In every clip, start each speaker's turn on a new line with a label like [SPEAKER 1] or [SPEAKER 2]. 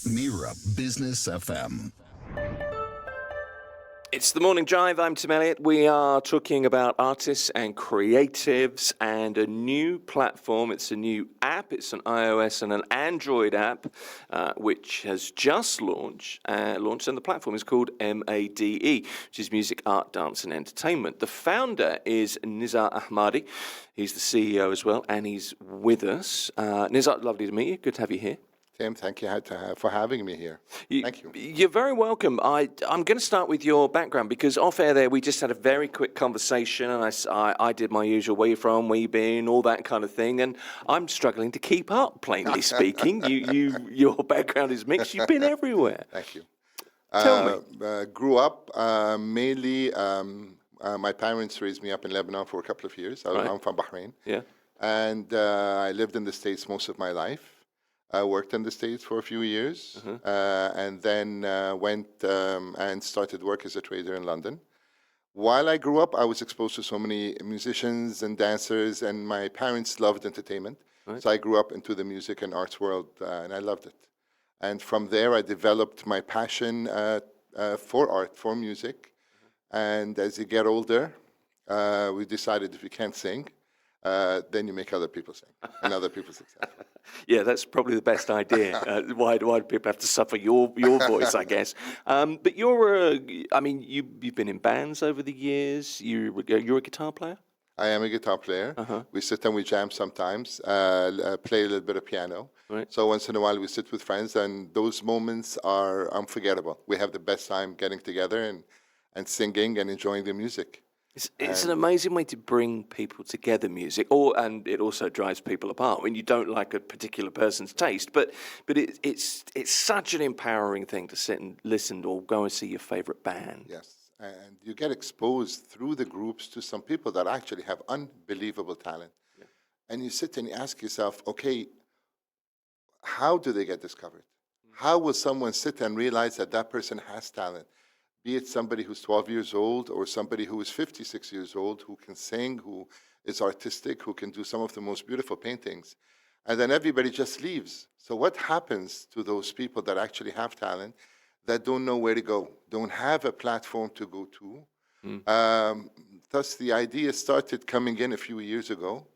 [SPEAKER 1] Mira Business FM.
[SPEAKER 2] It's the Morning Drive. I'm Tim Elliott. We are talking about artists and creatives and a new platform. It's a new app. It's an iOS and an Android app, which has just launched, and the platform is called MADE, which is Music, Art, Dance and Entertainment. The founder is Nizar Ahmadi. He's the CEO as well, and he's with us. Nizar, lovely to meet you. Good to have you here.
[SPEAKER 3] Tim, thank you for having me here. Thank you.
[SPEAKER 2] You're very welcome. I'm going to start with your background because off air there we just had a very quick conversation, and I did my usual where you from, where you been, all that kind of thing, and I'm struggling to keep up, plainly speaking. Your background is mixed. You've been everywhere.
[SPEAKER 3] Thank you.
[SPEAKER 2] Tell me.
[SPEAKER 3] Grew up mainly. My parents raised me up in Lebanon for a couple of years. I'm from Bahrain.
[SPEAKER 2] Yeah.
[SPEAKER 3] And I lived in the States most of my life. I worked in the States for a few years, and then went and started work as a trader in London. While I grew up, I was exposed to so many musicians and dancers, and my parents loved entertainment. Right. So I grew up into the music and arts world, and I loved it. And from there, I developed my passion for art, for music. And as you get older, we decided if you can't sing, then you make other people sing, and other people successful.
[SPEAKER 2] Yeah, that's probably the best idea. Why do people have to suffer your voice, I guess? But you've been in bands over the years. You're a guitar player?
[SPEAKER 3] I am a guitar player. We sit and we jam sometimes, play a little bit of piano. Right. So once in a while we sit with friends, and those moments are unforgettable. We have the best time getting together and singing and enjoying the music.
[SPEAKER 2] It's an amazing way to bring people together, music, and it also drives people apart when you don't like a particular person's taste. But it's such an empowering thing to sit and listen or go and see your favorite band.
[SPEAKER 3] Yes, and you get exposed through the groups to some people that actually have unbelievable talent. Yeah. And you sit and you ask yourself, okay, how do they get discovered? How will someone sit and realize that that person has talent? Be it somebody who's 12 years old or somebody who is 56 years old, who can sing, who is artistic, who can do some of the most beautiful paintings. And then everybody just leaves. So what happens to those people that actually have talent, that don't know where to go, don't have a platform to go to? Thus, the idea started coming in a few years ago.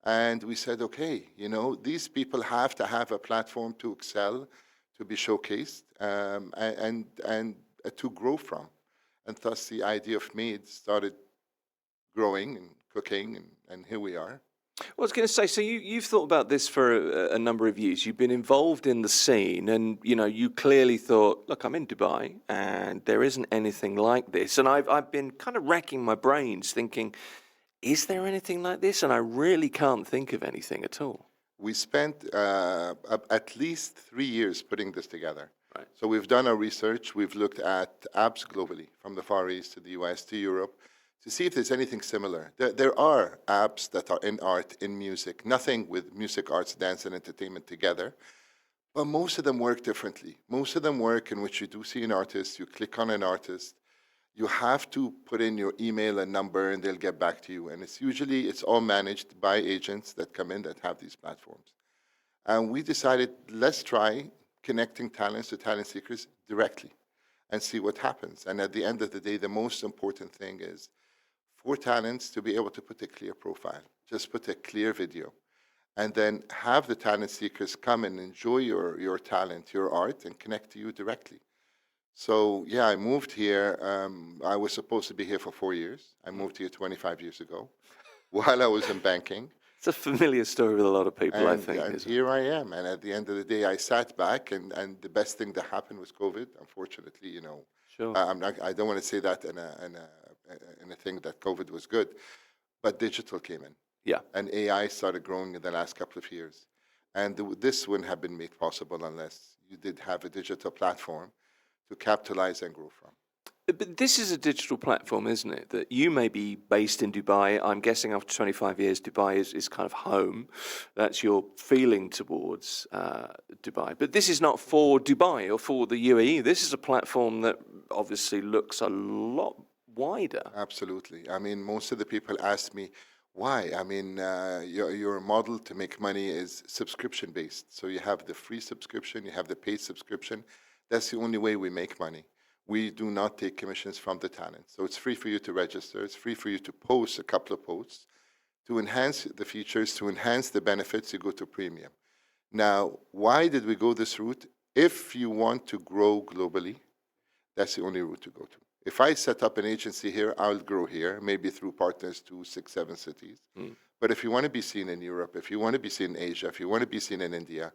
[SPEAKER 3] And we said, okay, these people have to have a platform to excel, to be showcased, and to grow from. And thus the idea of MADE started growing and cooking, and here we are.
[SPEAKER 2] Well, I was going to say, so you've thought about this for a number of years. You've been involved in the scene, and you clearly thought, look, I'm in Dubai, and there isn't anything like this. And I've been kind of racking my brains thinking, is there anything like this? And I really can't think of anything at all.
[SPEAKER 3] We spent at least 3 years putting this together. Right. So we've done our research. We've looked at apps globally, from the Far East to the US to Europe, to see if there's anything similar. There are apps that are in art, in music, nothing with music, arts, dance, and entertainment together. But most of them work differently. Most of them work in which you do see an artist, you click on an artist, you have to put in your email and number, and they'll get back to you. And it's all managed by agents that come in that have these platforms. And we decided, let's try connecting talents to talent seekers directly and see what happens. And at the end of the day, the most important thing is for talents to be able to put a clear profile, just put a clear video, and then have the talent seekers come and enjoy your talent, your art, and connect to you directly. So yeah, I moved here. I was supposed to be here for 4 years. I moved here 25 years ago while I was in banking.
[SPEAKER 2] It's a familiar story with a lot of people, I think.
[SPEAKER 3] And here I am. And at the end of the day, I sat back, and the best thing that happened was COVID. Unfortunately,
[SPEAKER 2] Sure.
[SPEAKER 3] I don't want to say that in a thing that COVID was good, but digital came in.
[SPEAKER 2] Yeah.
[SPEAKER 3] And AI started growing in the last couple of years. And this wouldn't have been made possible unless you did have a digital platform to capitalize and grow from.
[SPEAKER 2] But this is a digital platform, isn't it? That you may be based in Dubai. I'm guessing after 25 years, Dubai is kind of home. That's your feeling towards Dubai. But this is not for Dubai or for the UAE. This is a platform that obviously looks a lot wider.
[SPEAKER 3] Absolutely. I mean, most of the people ask me, Why? I mean, your model to make money is subscription based. So you have the free subscription, you have the paid subscription. That's the only way we make money. We do not take commissions from the talent. So it's free for you to register. It's free for you to post a couple of posts. To enhance the features, to enhance the benefits, you go to premium. Now, why did we go this route? If you want to grow globally, that's the only route to go to. If I set up an agency here, I'll grow here, maybe through partners to 6, 7 cities. But if you want to be seen in Europe, if you want to be seen in Asia, if you want to be seen in India,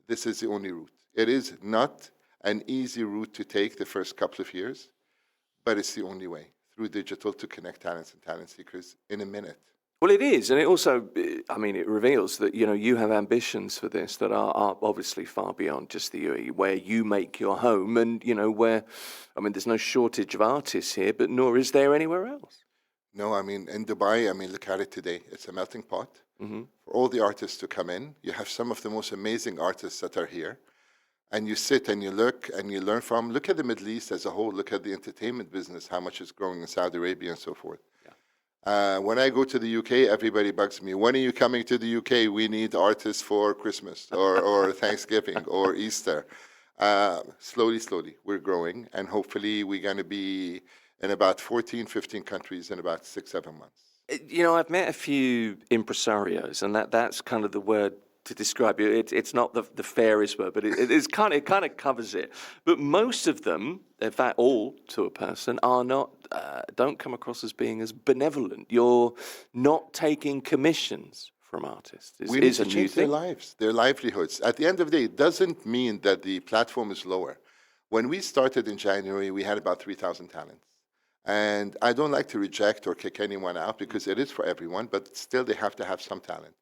[SPEAKER 3] this is the only route. It is not an easy route to take the first couple of years, but it's the only way, through digital, to connect talents and talent seekers in a minute.
[SPEAKER 2] Well, it is, and it also, I mean, it reveals that, you have ambitions for this that are obviously far beyond just the UAE, where you make your home and, where, I mean, there's no shortage of artists here, but nor is there anywhere else.
[SPEAKER 3] No, I mean, in Dubai, I mean, look at it today. It's a melting pot for all the artists to come in. You have some of the most amazing artists that are here. And you sit and you look and you learn from. Look at the Middle East as a whole. Look at the entertainment business, how much is growing in Saudi Arabia and so forth. When I go to the UK, everybody bugs me. When are you coming to the UK? We need artists for Christmas or Thanksgiving or Easter. Slowly, we're growing. And hopefully we're going to be in about 14, 15 countries in about 6, 7 months.
[SPEAKER 2] I've met a few impresarios, and that's kind of the word to describe you. It's not the fairest word, but it kind of covers it. But most of them, in fact, all to a person, are not don't come across as being as benevolent. You're not taking commissions from artists.
[SPEAKER 3] We need to change their lives, their livelihoods. At the end of the day, it doesn't mean that the platform is lower. When we started in January, we had about 3,000 talents. And I don't like to reject or kick anyone out because it is for everyone, but still they have to have some talent.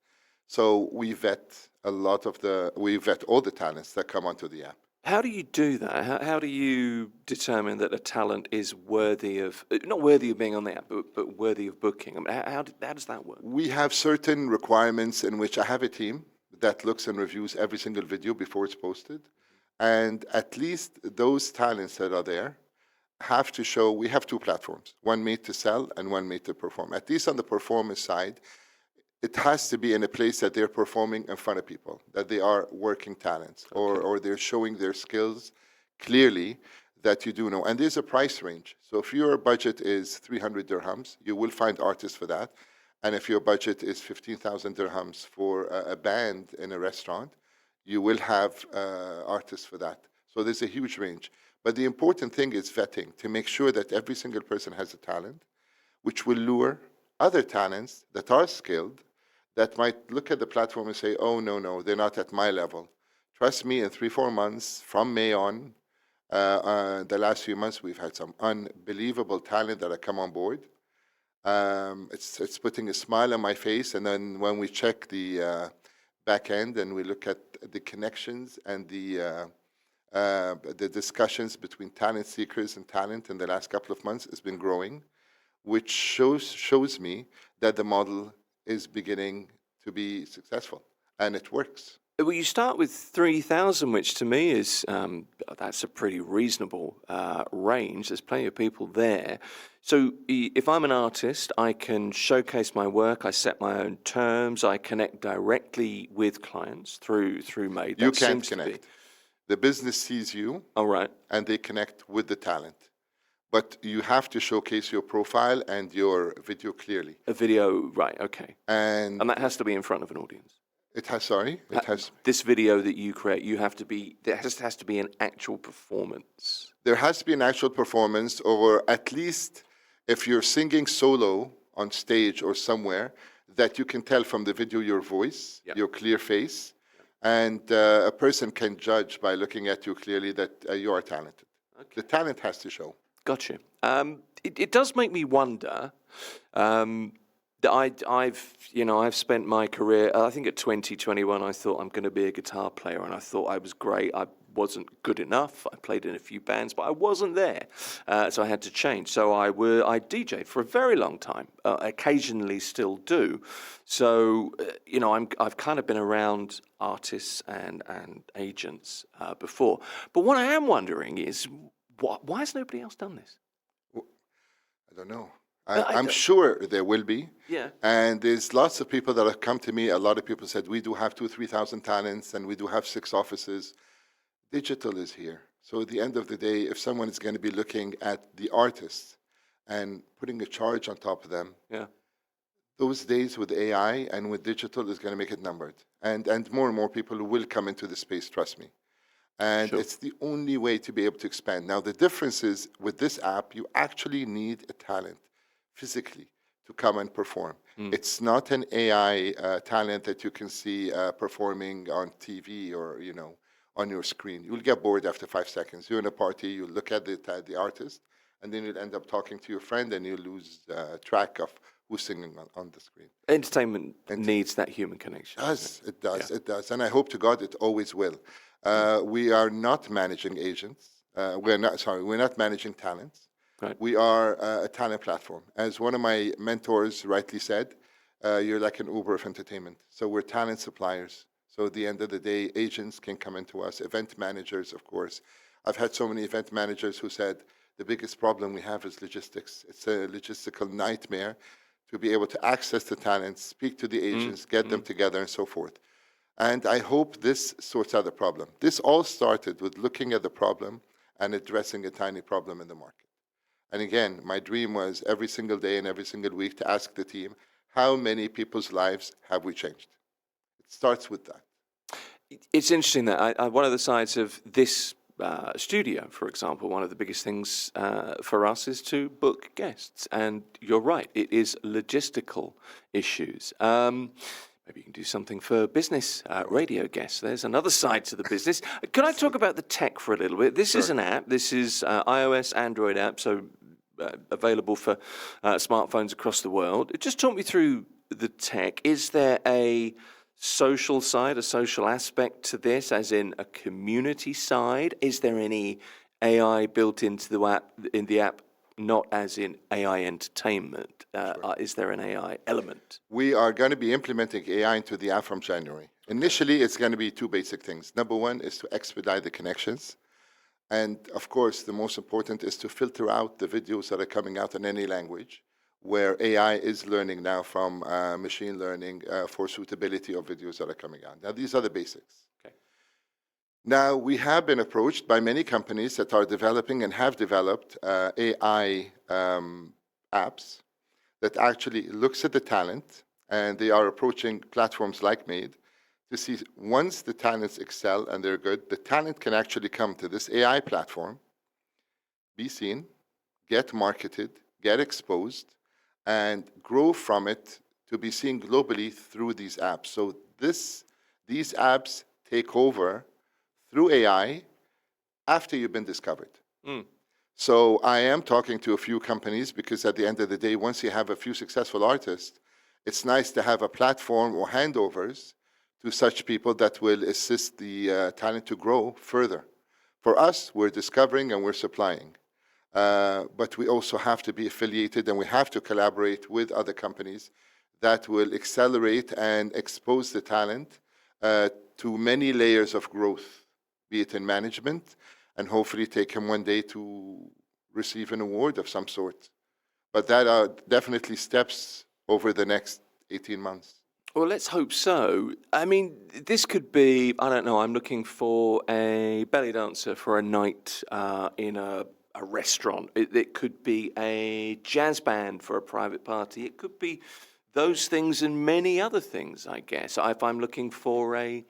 [SPEAKER 3] So we vet all the talents that come onto the app.
[SPEAKER 2] How do you do that? How do you determine that a talent is worthy of, not worthy of being on the app, but worthy of booking? I mean, how does that work?
[SPEAKER 3] We have certain requirements in which I have a team that looks and reviews every single video before it's posted. And at least those talents that are there have to show, we have 2 platforms, one made to sell and one made to perform. At least on the performance side, it has to be in a place that they're performing in front of people, that they are working talents, or they're showing their skills clearly that you do know. And there's a price range. So if your budget is 300 dirhams, you will find artists for that. And if your budget is 15,000 dirhams for a band in a restaurant, you will have artists for that. So there's a huge range. But the important thing is vetting, to make sure that every single person has a talent, which will lure other talents that are skilled, that might look at the platform and say, oh, no, they're not at my level. Trust me, in 3, 4 months, from May on, the last few months, we've had some unbelievable talent that have come on board. It's putting a smile on my face. And then when we check the back end and we look at the connections and the discussions between talent seekers and talent in the last couple of months has been growing, which shows me that the model is beginning to be successful, and it works.
[SPEAKER 2] Well, you start with 3,000, which to me is, that's a pretty reasonable range. There's plenty of people there. So if I'm an artist, I can showcase my work, I set my own terms, I connect directly with clients through Made.
[SPEAKER 3] You can't connect. The business sees you,
[SPEAKER 2] all right,
[SPEAKER 3] and they connect with the talent. But you have to showcase your profile and your video clearly.
[SPEAKER 2] A video, right, okay.
[SPEAKER 3] And
[SPEAKER 2] that has to be in front of an audience.
[SPEAKER 3] It has.
[SPEAKER 2] This video that you create, there has to be an actual performance.
[SPEAKER 3] There has to be an actual performance, or at least if you're singing solo on stage or somewhere, that you can tell from the video your voice, your clear face, and a person can judge by looking at you clearly that you are talented. Okay. The talent has to show.
[SPEAKER 2] Gotcha. It does make me wonder. That I've spent my career. I think at 20, 21, I thought I'm going to be a guitar player, and I thought I was great. I wasn't good enough. I played in a few bands, but I wasn't there, so I had to change. So I DJed for a very long time. Occasionally, still do. So I've kind of been around artists and agents before. But what I am wondering is, why has nobody else done this?
[SPEAKER 3] I don't know. I'm sure there will be.
[SPEAKER 2] Yeah.
[SPEAKER 3] And there's lots of people that have come to me. A lot of people said, we do have 3,000 talents and we do have 6 offices. Digital is here. So at the end of the day, if someone is going to be looking at the artists and putting a charge on top of them,
[SPEAKER 2] Yeah.
[SPEAKER 3] those days with AI and with digital is going to make it numbered. And more people will come into the space, trust me. And
[SPEAKER 2] Sure.
[SPEAKER 3] it's the only way to be able to expand. Now, the difference is with this app, you actually need a talent physically to come and perform. It's not an AI talent that you can see performing on TV or, on your screen. You'll get bored after 5 seconds. You're in a party, you look at the artist, and then you'll end up talking to your friend and you lose track of who's singing on the screen.
[SPEAKER 2] Entertainment needs that human connection.
[SPEAKER 3] It does, it does. And I hope to God it always will. We are not managing agents. We're not managing talents.
[SPEAKER 2] Right.
[SPEAKER 3] We are a talent platform. As one of my mentors rightly said, you're like an Uber of entertainment. So we're talent suppliers. So at the end of the day, agents can come into us, event managers, of course. I've had so many event managers who said, the biggest problem we have is logistics. It's a logistical nightmare to be able to access the talents, speak to the agents, get them together, and so forth. And I hope this sorts out the problem. This all started with looking at the problem and addressing a tiny problem in the market. And again, my dream was every single day and every single week to ask the team, how many people's lives have we changed? It starts with that.
[SPEAKER 2] It's interesting that one of the sides of this studio, for example, one of the biggest things for us is to book guests. And you're right, it is logistical issues. Maybe you can do something for business radio guests. There's another side to the business. Can I talk about the tech for a little bit? This is an app. This is iOS, Android app, so available for smartphones across the world. Just talk me through the tech. Is there a social side, a social aspect to this, as in a community side? Is there any AI built into the app, not as in AI entertainment? Is there an AI element?
[SPEAKER 3] We are going to be implementing AI into the app from January. Initially, it's going to be 2 basic things. Number 1 is to expedite the connections. And of course, the most important is to filter out the videos that are coming out in any language, where AI is learning now from machine learning for suitability of videos that are coming out. Now, these are the basics.
[SPEAKER 2] Okay.
[SPEAKER 3] Now, we have been approached by many companies that are developing and have developed AI apps that actually looks at the talent, and they are approaching platforms like Made to see once the talents excel and they're good, the talent can actually come to this AI platform, be seen, get marketed, get exposed, and grow from it to be seen globally through these apps. So these apps take over through AI after you've been discovered. So I am talking to a few companies because at the end of the day, once you have a few successful artists, it's nice to have a platform or handovers to such people that will assist the talent to grow further. For us, we're discovering and we're supplying. But we also have to be affiliated and we have to collaborate with other companies that will accelerate and expose the talent to many layers of growth, be it in management, and hopefully take him one day to receive an award of some sort. But that are definitely steps over the next 18 months.
[SPEAKER 2] Well, let's hope so. I mean, this could be, I don't know, I'm looking for a belly dancer for a night in a restaurant. It could be a jazz band for a private party. It could be those things and many other things, I guess. If I'm looking for a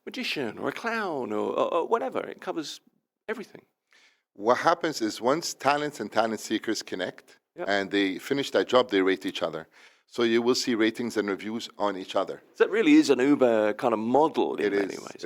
[SPEAKER 2] magician or a clown or whatever, it covers everything.
[SPEAKER 3] What happens is once talents and talent seekers connect and they finish that job, they rate each other. So you will see ratings and reviews on each other.
[SPEAKER 2] So that really is an Uber kind of model in many ways.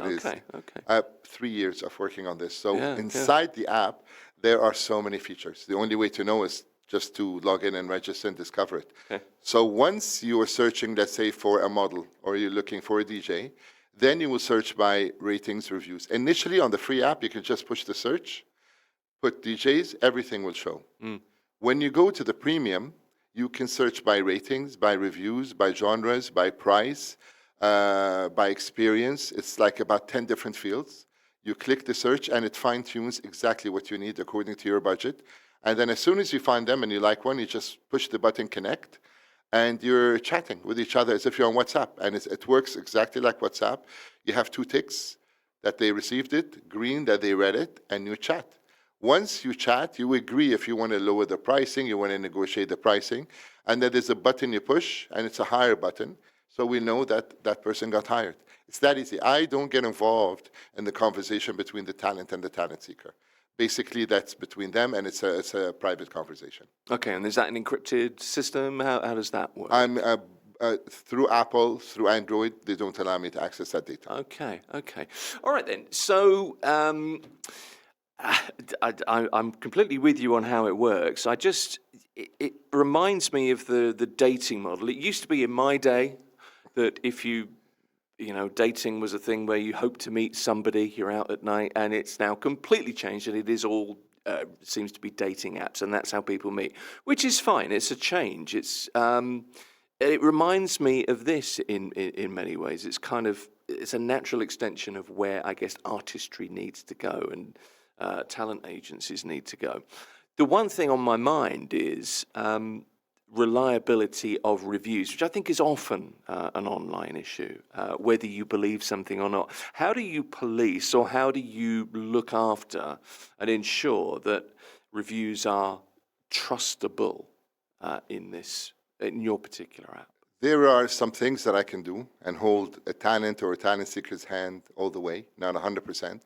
[SPEAKER 3] Okay. 3 years of working on this. So
[SPEAKER 2] Yeah,
[SPEAKER 3] inside the app, there are so many features. The only way to know is just to log in and register and discover it.
[SPEAKER 2] Okay.
[SPEAKER 3] So once you are searching, let's say, for a model or you're looking for a DJ, then you will search by ratings, reviews. Initially on the free app, you can just push the search, put DJs, everything will show. When you go to the premium, you can search by ratings, by reviews, by genres, by price, by experience. It's like about 10 different fields. You click the search, and it fine-tunes exactly what you need according to your budget. And then as soon as you find them and you like one, you just push the button connect, and you're chatting with each other as if you're on WhatsApp. And it works exactly like WhatsApp. You have 2 ticks that they received it, green that they read it, and you chat. Once you chat, you agree if you want to lower the pricing, you want to negotiate the pricing, and then there's a button you push, and it's a hire button, so we know that that person got hired. It's that easy. I don't get involved in the conversation between the talent and the talent seeker. Basically, that's between them, and it's a private conversation.
[SPEAKER 2] Okay, and is that an encrypted system? How does that work?
[SPEAKER 3] I'm through Apple, through Android, they don't allow me to access that data.
[SPEAKER 2] Okay. All right then. So I'm completely with you on how it works. It reminds me of the dating model. It used to be in my day that if you know, dating was a thing where you hope to meet somebody, you're out at night, and it's now completely changed, and it is all seems to be dating apps, and that's how people meet, which is fine. It's a change. It reminds me of this in many ways. It's a natural extension of where I guess artistry needs to go and talent agencies need to go. The one thing on my mind is reliability of reviews, which I think is often an online issue, whether you believe something or not. How do you police, or how do you look after and ensure that reviews are trustable in your particular app?
[SPEAKER 3] There are some things that I can do and hold a talent or a talent seeker's hand all the way, not 100%.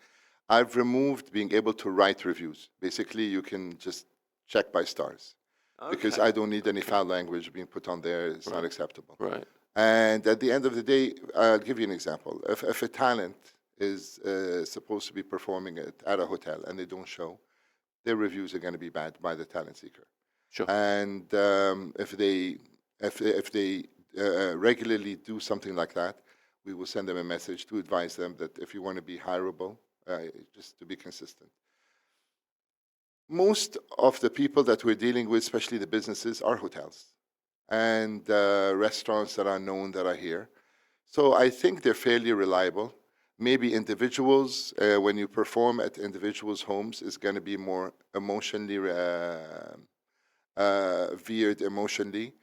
[SPEAKER 3] I've removed being able to write reviews. Basically, you can just check by stars. Okay. Because I don't need any foul language being put on there. It's not acceptable.
[SPEAKER 2] Right.
[SPEAKER 3] And at the end of the day, I'll give you an example. If a talent is supposed to be performing at a hotel and they don't show, their reviews are going to be bad by the talent seeker.
[SPEAKER 2] Sure.
[SPEAKER 3] And if they regularly do something like that, we will send them a message to advise them that if you want to be hireable, just to be consistent. Most of the people that we're dealing with, especially the businesses, are hotels and restaurants that are known that are here. So I think they're fairly reliable. Maybe individuals, when you perform at individuals' homes, is going to be more emotionally veered emotionally.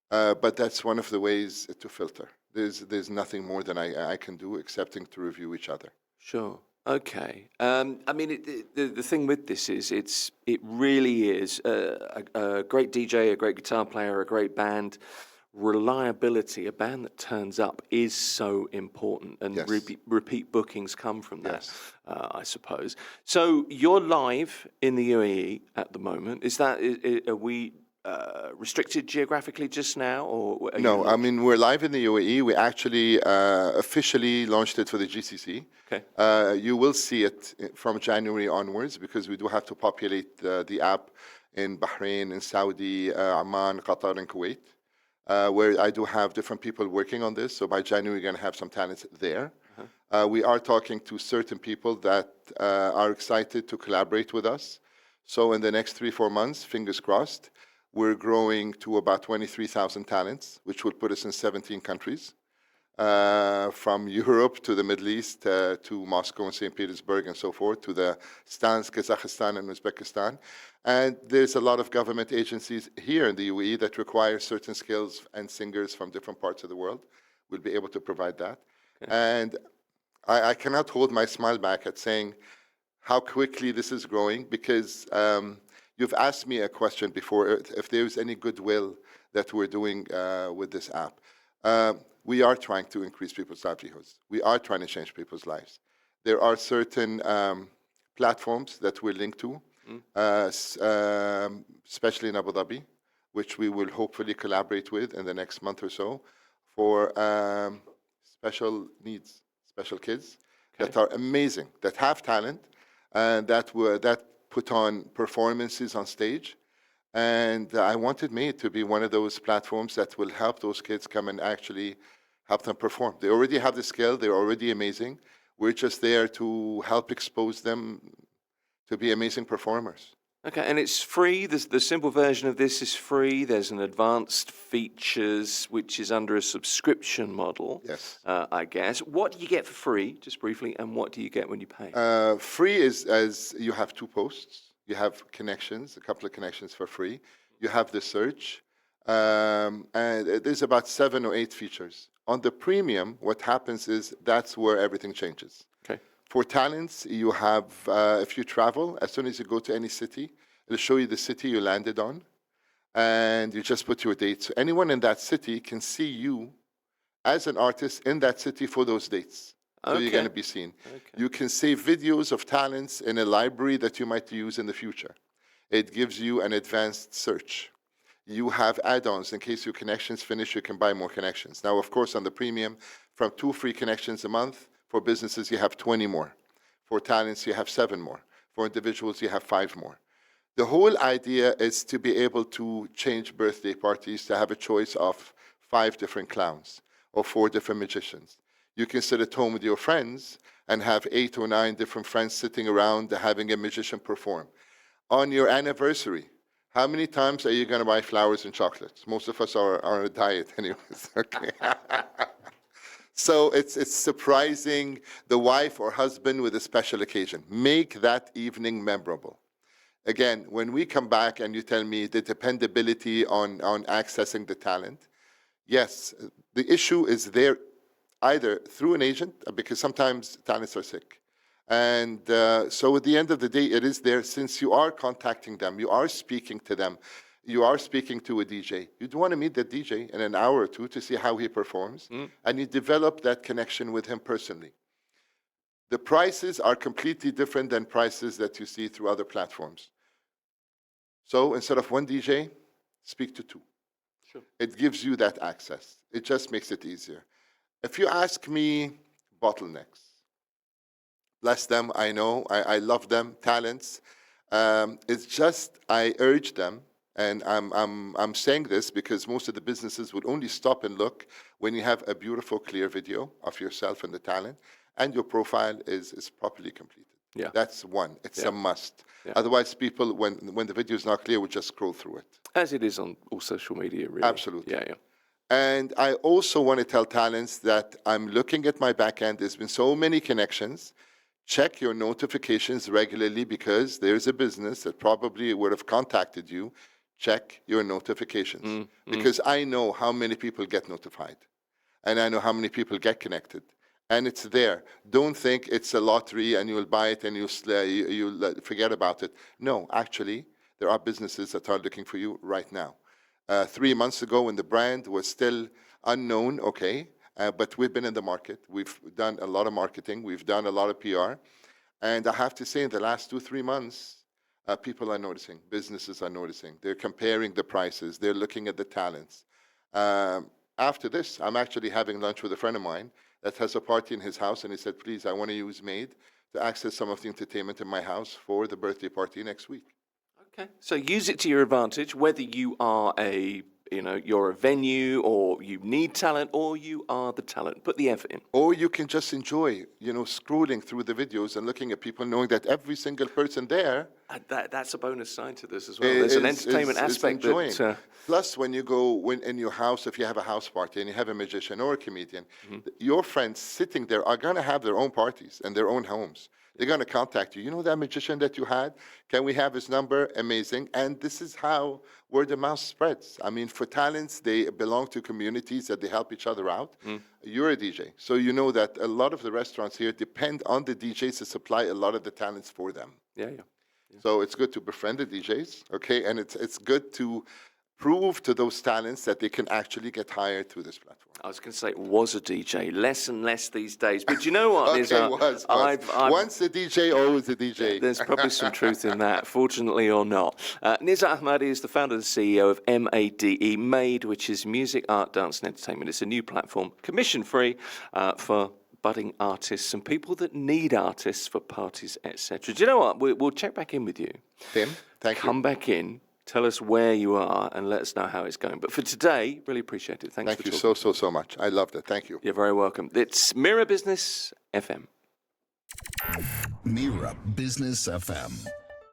[SPEAKER 3] But that's one of the ways to filter. There's nothing more than I can do excepting to review each other.
[SPEAKER 2] Sure. Okay. I mean, the thing with this is it really is a great DJ, a great guitar player, a great band. Reliability, a band that turns up, is so important, and
[SPEAKER 3] Yes.
[SPEAKER 2] repeat bookings come from that,
[SPEAKER 3] Yes.
[SPEAKER 2] I suppose. So you're live in the UAE at the moment. Are we restricted geographically just now, or
[SPEAKER 3] No, I mean, we're live in the UAE. We actually officially launched it for the GCC.
[SPEAKER 2] Okay.
[SPEAKER 3] You will see it from January onwards, because we do have to populate the app in Bahrain, in Saudi, Oman, Qatar, and Kuwait, where I do have different people working on this. So by January, we're going to have some talents there. We are talking to certain people that are excited to collaborate with us. So in the next 3-4 months, fingers crossed, we're growing to about 23,000 talents, which will put us in 17 countries, from Europe to the Middle East to Moscow and St. Petersburg and so forth, to the Stans, Kazakhstan, and Uzbekistan. And there's a lot of government agencies here in the UAE that require certain skills and singers from different parts of the world. We'll be able to provide that. Okay. And I cannot hold my smile back at saying how quickly this is growing, because you've asked me a question before, if there's any goodwill that we're doing with this app. We are trying to increase people's livelihoods. We are trying to change people's lives. There are certain platforms that we're linked to, especially in Abu Dhabi, which we will hopefully collaborate with in the next month or so, for special needs, special kids. Okay. That are amazing, that have talent, and that put on performances on stage. And I wanted me to be one of those platforms that will help those kids come and actually help them perform. They already have the skill, they're already amazing. We're just there to help expose them to be amazing performers.
[SPEAKER 2] Okay, and it's free. The simple version of this is free. There's an advanced features, which is under a subscription model,
[SPEAKER 3] Yes.
[SPEAKER 2] I guess. What do you get for free, just briefly, and what do you get when you pay?
[SPEAKER 3] Free is as you have 2 posts. You have connections, a couple of connections for free. You have the search, and there's about 7 or 8 features. On the premium, what happens is that's where everything changes.
[SPEAKER 2] Okay.
[SPEAKER 3] For talents, you have, if you travel, as soon as you go to any city, it'll show you the city you landed on, and you just put your date. So anyone in that city can see you as an artist in that city for those dates. So you're going to be seen.
[SPEAKER 2] Okay.
[SPEAKER 3] You can save videos of talents in a library that you might use in the future. It gives you an advanced search. You have add-ons. In case your connections finish, you can buy more connections. Now, of course, on the premium, from 2 free connections a month, for businesses, you have 20 more. For talents, you have 7 more. For individuals, you have 5 more. The whole idea is to be able to change birthday parties, to have a choice of 5 different clowns or 4 different magicians. You can sit at home with your friends and have 8 or 9 different friends sitting around having a magician perform. On your anniversary, how many times are you going to buy flowers and chocolates? Most of us are on a diet anyways, okay? So it's surprising the wife or husband with a special occasion. Make that evening memorable. Again, when we come back and you tell me the dependability on accessing the talent, yes, the issue is there either through an agent, because sometimes talents are sick. And so at the end of the day, it is there since you are contacting them, you are speaking to them, you are speaking to a DJ. You do want to meet the DJ in an hour or 2 to see how he performs, and you develop that connection with him personally. The prices are completely different than prices that you see through other platforms. So instead of 1 DJ, speak to 2.
[SPEAKER 2] Sure.
[SPEAKER 3] It gives you that access. It just makes it easier. If you ask me, bottlenecks. Bless them, I know, I love them, talents. It's just, I urge them, and I'm saying this because most of the businesses would only stop and look when you have a beautiful, clear video of yourself and the talent, and your profile is properly completed.
[SPEAKER 2] Yeah.
[SPEAKER 3] That's one. It's a must.
[SPEAKER 2] Yeah.
[SPEAKER 3] Otherwise, people, when the video is not clear, would just scroll through it.
[SPEAKER 2] As it is on all social media, really.
[SPEAKER 3] Absolutely.
[SPEAKER 2] Yeah, yeah.
[SPEAKER 3] And I also want to tell talents that I'm looking at my back end. There's been so many connections. Check your notifications regularly because there's a business that probably would have contacted you. Check your notifications because I know how many people get notified and I know how many people get connected. And it's there. Don't think it's a lottery and you'll buy it and you'll forget about it. No, actually, there are businesses that are looking for you right now. 3 months ago when the brand was still unknown, okay, but we've been in the market. We've done a lot of marketing. We've done a lot of PR. And I have to say in the last 2-3 months, people are noticing. Businesses are noticing. They're comparing the prices. They're looking at the talents. After this, I'm actually having lunch with a friend of mine that has a party in his house. And he said, please, I want to use Made to access some of the entertainment in my house for the birthday party next week.
[SPEAKER 2] Okay. So use it to your advantage, whether you are you're a venue or you need talent or you are the talent. Put the effort in.
[SPEAKER 3] Or you can just enjoy, scrolling through the videos and looking at people, knowing that every single person there.
[SPEAKER 2] That's a bonus side to this as well. There's an entertainment aspect.
[SPEAKER 3] Plus, when you go in your house, if you have a house party and you have a magician or a comedian, your friends sitting there are going to have their own parties and their own homes. They're going to contact you. You know that magician that you had? Can we have his number? Amazing. And this is how word of mouth spreads. I mean, for talents, they belong to communities that they help each other out. You're a DJ. So you know that a lot of the restaurants here depend on the DJs to supply a lot of the talents for them.
[SPEAKER 2] Yeah.
[SPEAKER 3] So it's good to befriend the DJs, okay? And it's good to prove to those talents that they can actually get hired through this platform.
[SPEAKER 2] I was going to say, was a DJ. Less and less these days. But you know what?
[SPEAKER 3] Okay, was. Once a DJ, always a DJ.
[SPEAKER 2] There's probably some truth in that, fortunately or not. Nizar Ahmadi is the founder and CEO of MADE, Made, which is music, art, dance and entertainment. It's a new platform, commission-free, for budding artists and people that need artists for parties, etc. Do you know what? We'll check back in with you.
[SPEAKER 3] Tim, thank you.
[SPEAKER 2] Come back in. Tell us where you are and let us know how it's going. But for today, really appreciate it. Thank
[SPEAKER 3] you
[SPEAKER 2] talking.
[SPEAKER 3] so much. I loved it. Thank you.
[SPEAKER 2] You're very welcome. It's Mira Business FM.
[SPEAKER 1] Mira Business FM.